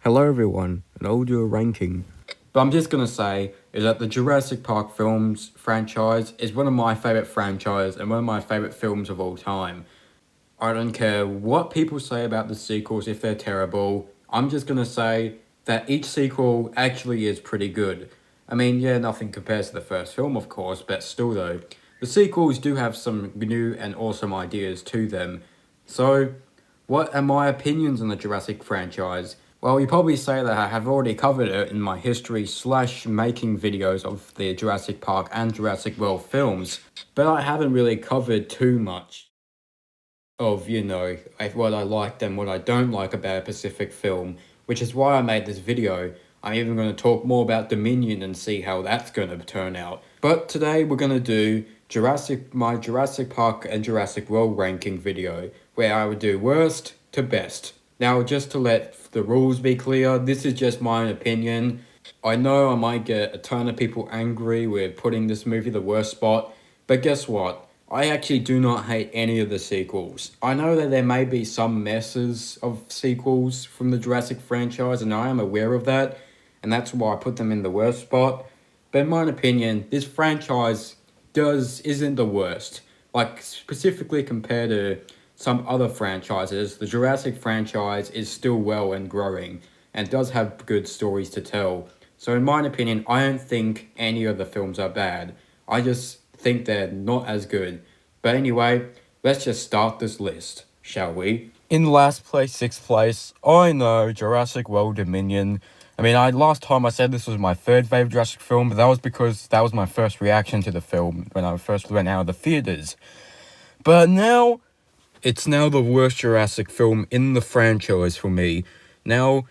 Hello everyone, and I'll do a ranking. But I'm just gonna say is that the Jurassic Park films franchise is one of my favourite franchises and one of my favourite films of all time. I don't care what people say about the sequels if they're terrible. I'm just gonna say that each sequel actually is pretty good. I mean, yeah, nothing compares to the first film, of course, but still though, the sequels do have some new and awesome ideas to them. So, what are my opinions on the Jurassic franchise? Well, you probably say that I have already covered it in my history slash making videos of the Jurassic Park and Jurassic World films, but I haven't really covered too much of, what I liked and what I don't like about a specific film, which is why I made this video. I'm even going to talk more about Dominion and see how that's going to turn out. But today we're going to do my Jurassic Park and Jurassic World ranking video, where I would do worst to best. Now, just to let the rules be clear, this is just my opinion. I know I might get a ton of people angry with putting this movie the worst spot, but guess what? I actually do not hate any of the sequels. I know that there may be some messes of sequels from the Jurassic franchise, and I am aware of that, and that's why I put them in the worst spot. But in my opinion, this franchise isn't the worst. Like specifically compared to some other franchises, the Jurassic franchise is still well and growing and does have good stories to tell. So in my opinion, I don't think any of the films are bad. I just think they're not as good. But anyway, let's just start this list, shall we? In last place, sixth place, I know Jurassic World Dominion. I mean, last time I said this was my third favorite Jurassic film, but that was because that was my first reaction to the film when I first went out of the theaters. But now, it's now the worst Jurassic film in the franchise for me. Now,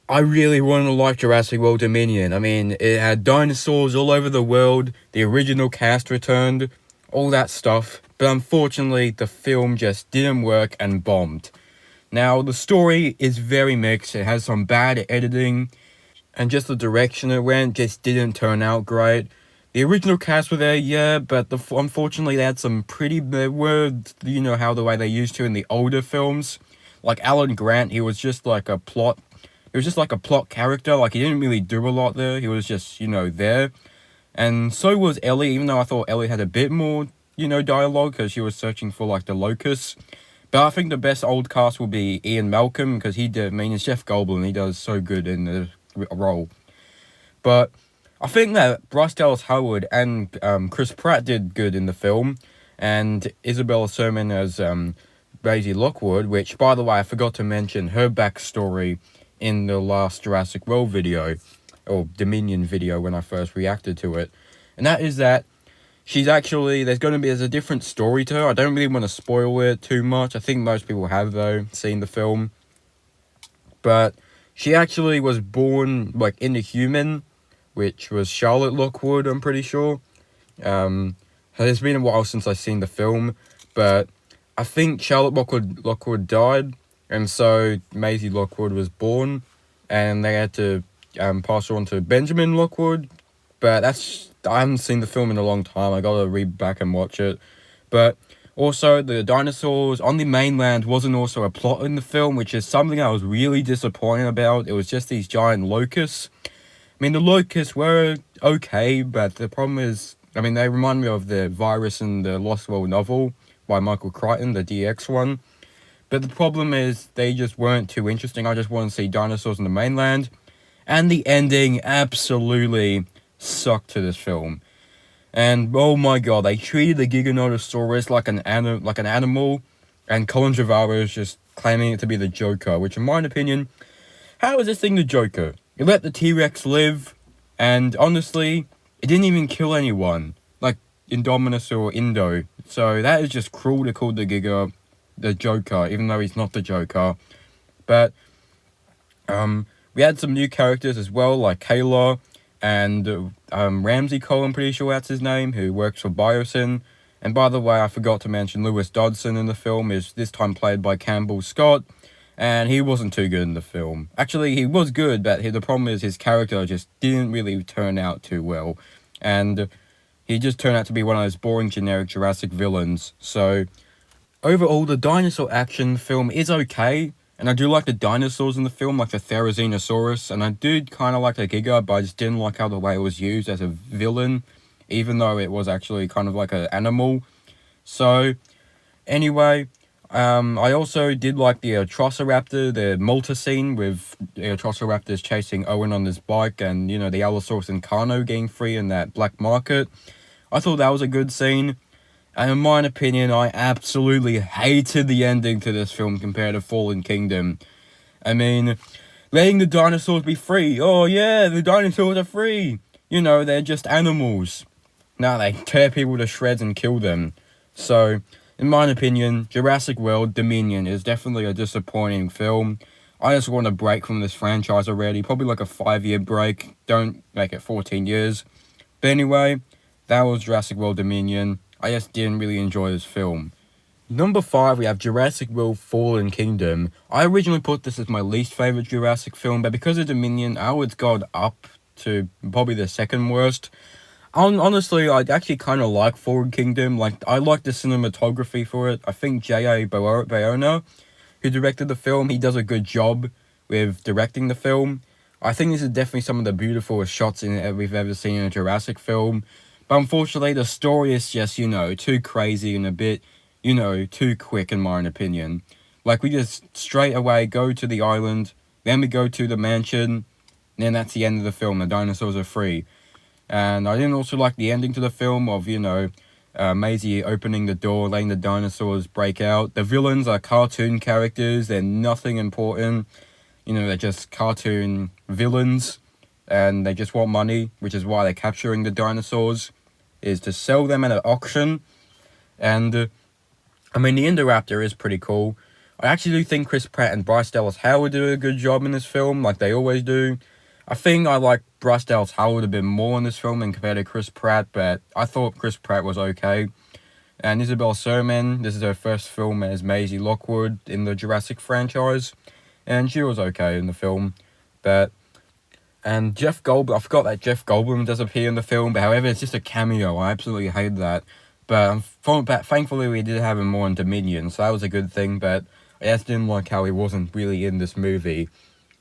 I really wanted to like Jurassic World Dominion. I mean, it had dinosaurs all over the world, the original cast returned, all that stuff. But unfortunately, the film just didn't work and bombed. Now, the story is very mixed. It has some bad editing, and just the direction it went just didn't turn out great. The original cast were there, yeah, but unfortunately they had some they were, how the way they used to in the older films. Like Alan Grant, he was just like a plot character, like he didn't really do a lot there, he was just, there. And so was Ellie, even though I thought Ellie had a bit more, dialogue, because she was searching for, like, the locust. But I think the best old cast will be Ian Malcolm, because it's Jeff Goldblum, he does so good in the role. But I think that Bryce Dallas Howard and Chris Pratt did good in the film, and Isabella Sermon as Maisie Lockwood, which, by the way, I forgot to mention her backstory in the last Jurassic World video, or Dominion video when I first reacted to it. And that is that there's a different story to her. I don't really want to spoil it too much. I think most people have, though, seen the film. But she actually was born, like, in a human, which was Charlotte Lockwood, I'm pretty sure. It's been a while since I've seen the film, but I think Charlotte Lockwood died, and so Maisie Lockwood was born, and they had to pass her on to Benjamin Lockwood. But I haven't seen the film in a long time. I gotta read back and watch it. But also, the dinosaurs on the mainland wasn't also a plot in the film, which is something I was really disappointed about. It was just these giant locusts. I mean, the locusts were okay, but the problem is, they remind me of the virus in the Lost World novel by Michael Crichton, the DX one. But the problem is, they just weren't too interesting. I just want to see dinosaurs on the mainland. And the ending absolutely sucked to this film. And oh my god, they treated the Giganotosaurus like an animal, and Colin Trevorrow is just claiming it to be the Joker, which in my opinion, how is this thing the Joker? It let the T-Rex live, and honestly, it didn't even kill anyone, like Indominus or Indo. So that is just cruel to call the Giga the Joker, even though he's not the Joker. But we had some new characters as well, like Kayla and Ramsey Cole, I'm pretty sure that's his name, who works for Biosyn. And by the way, I forgot to mention Lewis Dodson in the film is this time played by Campbell Scott, and he wasn't too good in the film. Actually, he was good, but the problem is his character just didn't really turn out too well. And he just turned out to be one of those boring generic Jurassic villains. So overall, the dinosaur action film is okay. And I do like the dinosaurs in the film, like the Therizinosaurus, and I do kind of like the Giga, but I just didn't like how the way it was used as a villain, even though it was actually kind of like an animal. So, anyway, I also did like the Atrociraptor, the Malta scene with the Atrociraptors chasing Owen on his bike, and, you know, the Allosaurus and Carno getting free in that black market. I thought that was a good scene. And in my opinion, I absolutely hated the ending to this film compared to Fallen Kingdom. I mean, letting the dinosaurs be free. Oh yeah, the dinosaurs are free. You know, they're just animals. Now they tear people to shreds and kill them. So, in my opinion, Jurassic World Dominion is definitely a disappointing film. I just want a break from this franchise already. Probably like a 5-year break. Don't make it 14 years. But anyway, that was Jurassic World Dominion. I just didn't really enjoy this film. Number 5, we have Jurassic World Fallen Kingdom. I originally put this as my least favourite Jurassic film, but because of Dominion, I would go up to probably the second worst. Honestly, I actually kind of like Fallen Kingdom. Like, I like the cinematography for it. I think J.A. Bayona, who directed the film, he does a good job with directing the film. I think this is definitely some of the beautiful shots in it we've ever seen in a Jurassic film. But unfortunately, the story is just, you know, too crazy and a bit, you know, too quick in my opinion. Like, we just straight away go to the island, then we go to the mansion, and then that's the end of the film. The dinosaurs are free. And I didn't also like the ending to the film of, you know, Maisie opening the door, letting the dinosaurs break out. The villains are cartoon characters. They're nothing important. You know, they're just cartoon villains. And they just want money, which is why they're capturing the dinosaurs, is to sell them at an auction. And, I mean, the Indoraptor is pretty cool. I actually do think Chris Pratt and Bryce Dallas Howard do a good job in this film, like they always do. I think I like Bryce Dallas Howard a bit more in this film than compared to Chris Pratt, but I thought Chris Pratt was okay. And Isabel Sermon, this is her first film as Maisie Lockwood in the Jurassic franchise, and she was okay in the film. And Jeff Goldblum, I forgot that Jeff Goldblum does appear in the film, but however, it's just a cameo. I absolutely hate that. But thankfully, we did have him more in Dominion, so that was a good thing, but I just didn't like how he wasn't really in this movie.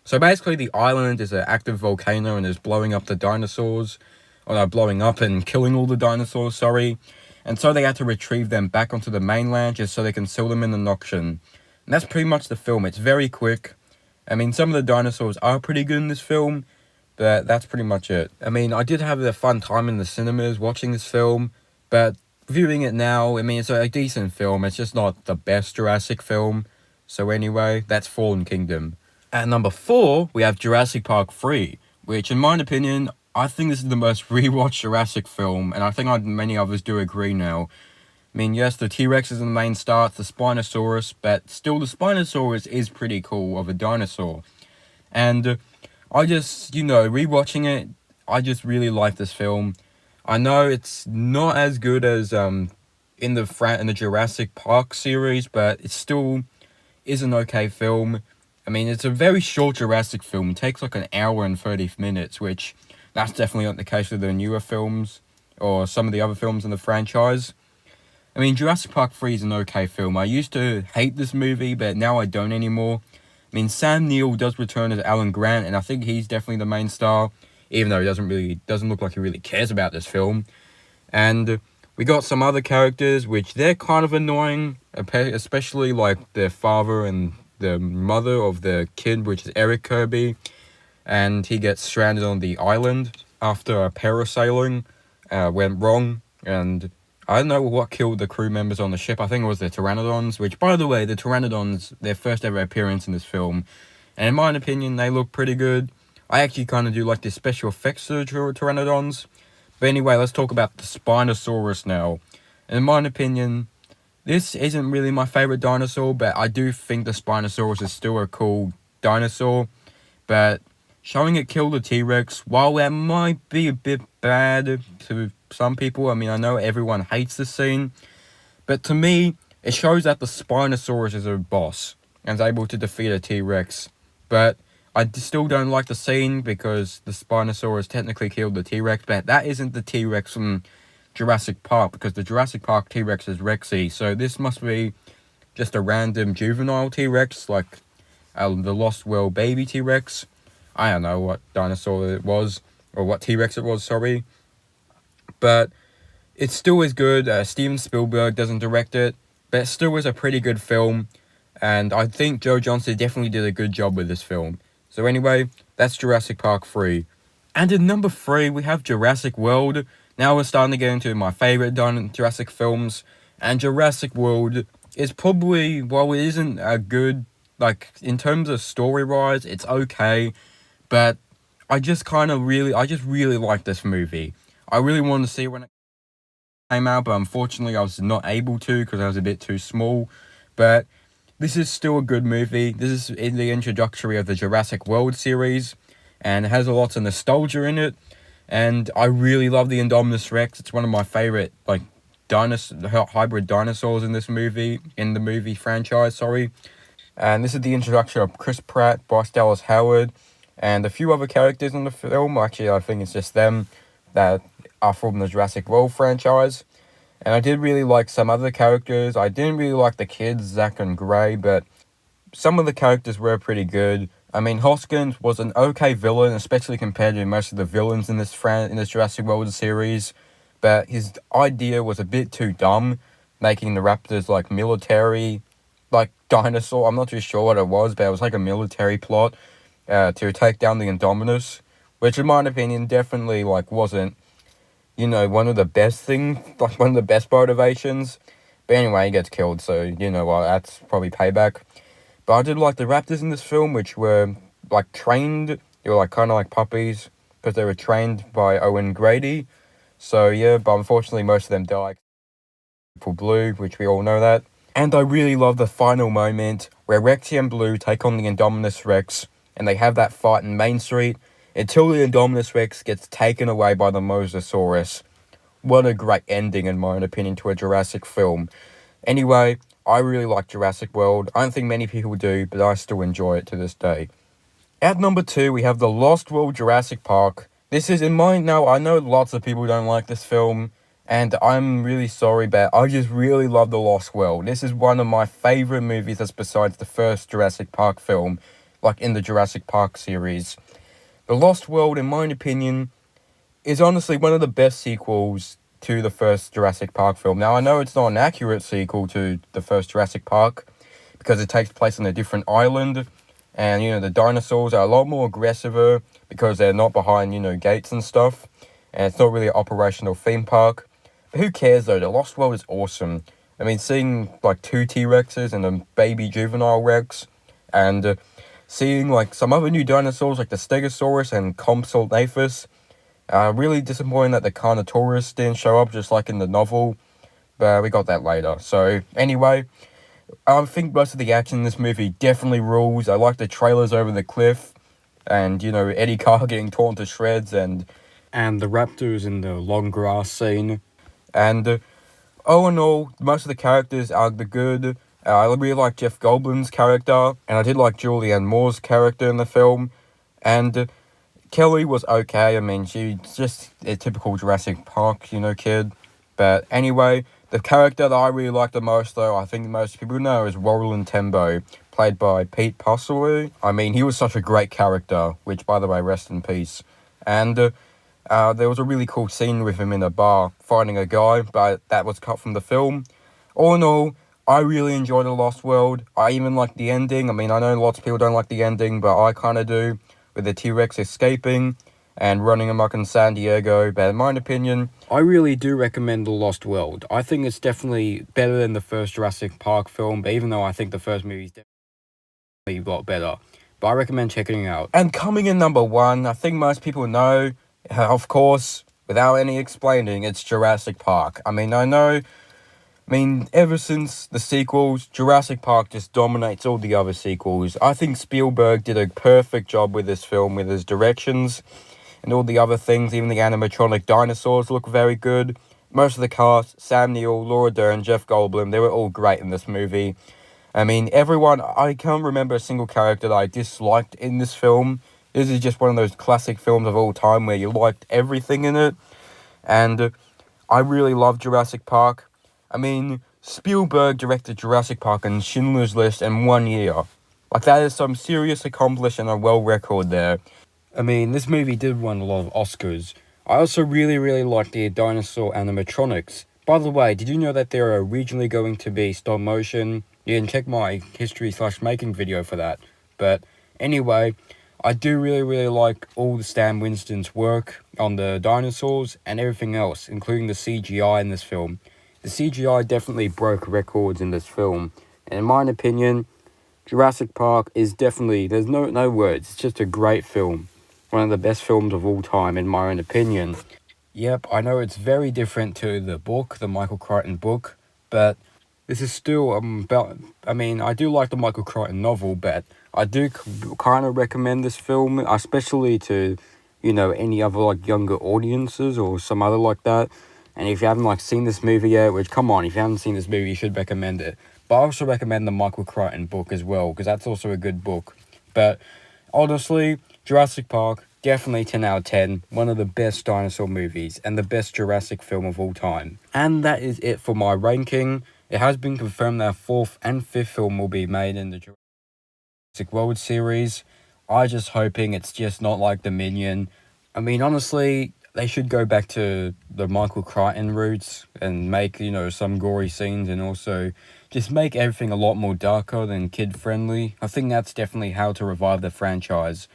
So basically, the island is an active volcano and is blowing up the dinosaurs. Or no, blowing up and killing all the dinosaurs, sorry. And so they had to retrieve them back onto the mainland just so they can sell them in an auction. And that's pretty much the film. It's very quick. I mean, some of the dinosaurs are pretty good in this film, but that's pretty much it. I mean, I did have a fun time in the cinemas watching this film, but viewing it now, I mean, it's a decent film. It's just not the best Jurassic film. So anyway, that's Fallen Kingdom. At number 4, we have Jurassic Park 3, which in my opinion, I think this is the most rewatched Jurassic film, and I think many others do agree now. I mean, yes, the T-Rex is the main star, it's the Spinosaurus, but still the Spinosaurus is pretty cool of a dinosaur. And I just, you know, rewatching it, I just really like this film. I know it's not as good as in the Jurassic Park series, but it still is an okay film. I mean, it's a very short Jurassic film. It takes like an hour and 30 minutes, which that's definitely not the case with the newer films or some of the other films in the franchise. I mean, Jurassic Park 3 is an okay film. I used to hate this movie, but now I don't anymore. I mean, Sam Neill does return as Alan Grant, and I think he's definitely the main star, even though he doesn't look like he really cares about this film. And we got some other characters, which they're kind of annoying, especially like their father and the mother of the kid, which is Eric Kirby, and he gets stranded on the island after parasailing went wrong, and I don't know what killed the crew members on the ship. I think it was the Pteranodons, which, by the way, the Pteranodons, their first ever appearance in this film, and in my opinion, they look pretty good. I actually kind of do like the special effects of the Pteranodons. But anyway, let's talk about the Spinosaurus now. And in my opinion, this isn't really my favorite dinosaur, but I do think the Spinosaurus is still a cool dinosaur. But showing it kill the T-Rex, while that might be a bit bad to some people, I mean, I know everyone hates this scene, but to me, it shows that the Spinosaurus is a boss and is able to defeat a T-Rex. But I still don't like the scene because the Spinosaurus technically killed the T-Rex, but that isn't the T-Rex from Jurassic Park, because the Jurassic Park T-Rex is Rexy, so this must be just a random juvenile T-Rex, like, the Lost World baby T-Rex. I don't know what dinosaur it was, or what T-Rex it was, sorry. But it still is good. Steven Spielberg doesn't direct it, but it still is a pretty good film. And I think Joe Johnston definitely did a good job with this film. So anyway, that's Jurassic Park 3. And in number 3, we have Jurassic World. Now we're starting to get into my favorite Jurassic films. And Jurassic World is probably, while it isn't a good, like, in terms of story-wise, it's okay. But I just really like this movie. I really wanted to see it when it came out, but unfortunately I was not able to because I was a bit too small. But this is still a good movie. This is in the introductory of the Jurassic World series, and it has a lot of nostalgia in it. And I really love the Indominus Rex. It's one of my favorite, like, hybrid dinosaurs in the movie franchise, sorry. And this is the introduction of Chris Pratt, Bryce Dallas Howard, and a few other characters in the film. Actually, I think it's just them that are from the Jurassic World franchise. And I did really like some other characters. I didn't really like the kids, Zach and Gray, but some of the characters were pretty good. I mean, Hoskins was an okay villain, especially compared to most of the villains in this Jurassic World series. But his idea was a bit too dumb, making the raptors like military, like dinosaur. I'm not too sure what it was, but it was like a military plot to take down the Indominus, which in my opinion definitely like wasn't, one of the best things, like one of the best motivations. But anyway, he gets killed, so that's probably payback. But I did like the raptors in this film, which were like trained. They were like kind of like puppies because they were trained by Owen Grady. So yeah, but unfortunately most of them died for Blue, which we all know that. And I really love the final moment where Rexy and Blue take on the Indominus Rex, and they have that fight in Main Street until the Indominus Rex gets taken away by the Mosasaurus. What a great ending, in my opinion, to a Jurassic film. Anyway, I really like Jurassic World. I don't think many people do, but I still enjoy it to this day. At number 2, we have The Lost World Jurassic Park. This is in mine now. I know lots of people don't like this film, and I'm really sorry, but I just really love The Lost World. This is one of my favorite movies that's besides the first Jurassic Park film, like in the Jurassic Park series. The Lost World, in my opinion, is honestly one of the best sequels to the first Jurassic Park film. Now, I know it's not an accurate sequel to the first Jurassic Park because it takes place on a different island, and, the dinosaurs are a lot more aggressive because they're not behind, gates and stuff, and it's not really an operational theme park. But who cares, though? The Lost World is awesome. I mean, seeing, like, 2 T-Rexes and a baby juvenile Rex, and seeing, like, some other new dinosaurs like the Stegosaurus and Compsognathus. Really disappointing that the Carnotaurus didn't show up just like in the novel, but we got that later. So anyway, I think most of the action in this movie definitely rules. I like the trailers over the cliff, and Eddie Carr getting torn to shreds, and the raptors in the long grass scene. And all in all, most of the characters are the good. I really like Jeff Goldblum's character, and I did like Julianne Moore's character in the film, and Kelly was okay. I mean, she's just a typical Jurassic Park, kid. But anyway, the character that I really like the most, though, I think most people know, is Roland Tembo, played by Pete Pasquale. I mean, he was such a great character, which, by the way, rest in peace. And there was a really cool scene with him in a bar fighting a guy, but that was cut from the film. All in all, I really enjoyed The Lost World. I even like the ending. I mean, I know lots of people don't like the ending, but I kind of do, with the T-Rex escaping and running amok in San Diego. But in my opinion, I really do recommend The Lost World. I think it's definitely better than the first Jurassic Park film, but even though I think the first movie is definitely a lot better. But I recommend checking it out. And coming in number 1, I think most people know, of course, without any explaining, it's Jurassic Park. I mean, ever since the sequels, Jurassic Park just dominates all the other sequels. I think Spielberg did a perfect job with this film, with his directions and all the other things. Even the animatronic dinosaurs look very good. Most of the cast, Sam Neill, Laura Dern, Jeff Goldblum, they were all great in this movie. I mean, I can't remember a single character that I disliked in this film. This is just one of those classic films of all time where you liked everything in it. And I really love Jurassic Park. I mean, Spielberg directed Jurassic Park and Schindler's List in 1 year. Like, that is some serious accomplishment and a world record there. I mean, this movie did win a lot of Oscars. I also really like the dinosaur animatronics. By the way, did you know that they're originally going to be stop motion? You can check my history/making video for that. But anyway, I do really like all the Stan Winston's work on the dinosaurs and everything else, including the CGI in this film. The CGI definitely broke records in this film. And in my opinion, Jurassic Park is definitely, there's no words, it's just a great film. One of the best films of all time, in my own opinion. Yep, I know it's very different to the book, the Michael Crichton book, but this is still about. I mean, I do like the Michael Crichton novel, but I do kind of recommend this film, especially to, any other like younger audiences or some other like that. And if you haven't like seen this movie yet, which come on, if you haven't seen this movie, you should recommend it. But I also recommend the Michael Crichton book as well, because that's also a good book. But honestly, Jurassic Park, definitely 10 out of 10. One of the best dinosaur movies and the best Jurassic film of all time. And that is it for my ranking. It has been confirmed that a fourth and fifth film will be made in the Jurassic World series. I just hoping it's just not like Dominion. I mean, honestly, they should go back to the Michael Crichton roots and make, some gory scenes, and also just make everything a lot more darker than kid-friendly. I think that's definitely how to revive the franchise.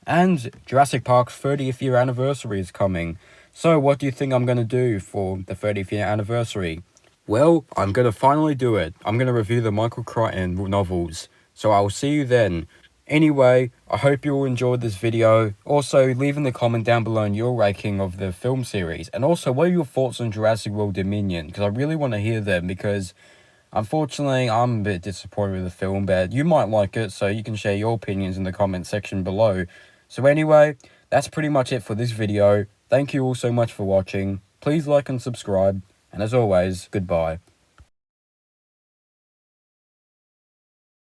And Jurassic Park's 30th year anniversary is coming. So what do you think I'm going to do for the 30th year anniversary? Well, I'm going to finally do it. I'm going to review the Michael Crichton novels. So I will see you then. Anyway, I hope you all enjoyed this video. Also, leave in the comment down below your ranking of the film series. And also, what are your thoughts on Jurassic World Dominion? Because I really want to hear them, because unfortunately, I'm a bit disappointed with the film, but you might like it, so you can share your opinions in the comment section below. So anyway, that's pretty much it for this video. Thank you all so much for watching. Please like and subscribe. And as always, goodbye.